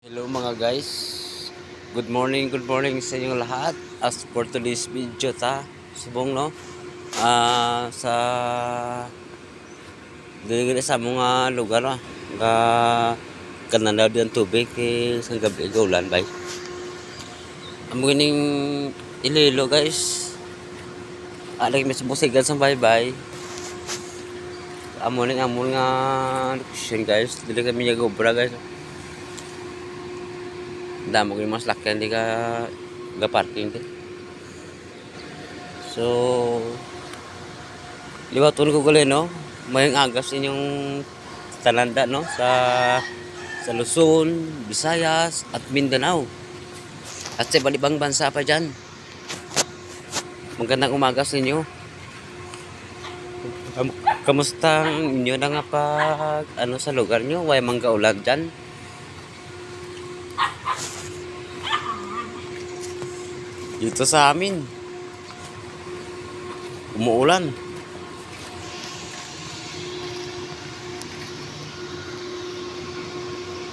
Hello mga guys. Good morning sa inyong lahat. As for today's video subong no. Sa dili sa mga lugar nga kananda din tubig sa gabi ulan bay. Amo gining Iloilo guys. Alay may subusigan sa bye-bye. Amo nga location guys. Dili kami nagobra guys. Damo ko yung mas lakyan di ka parking din. So liwaton ko gali no, mayang agas inyong tananda no sa Luzon, Visayas at Mindanao. At sa ibang bansa pa diyan. Magandang umaga sa inyo. Kamusta inyo na nga pag sa lugar nyo? Way mangga ulan diyan. Dito sa amin umuulan.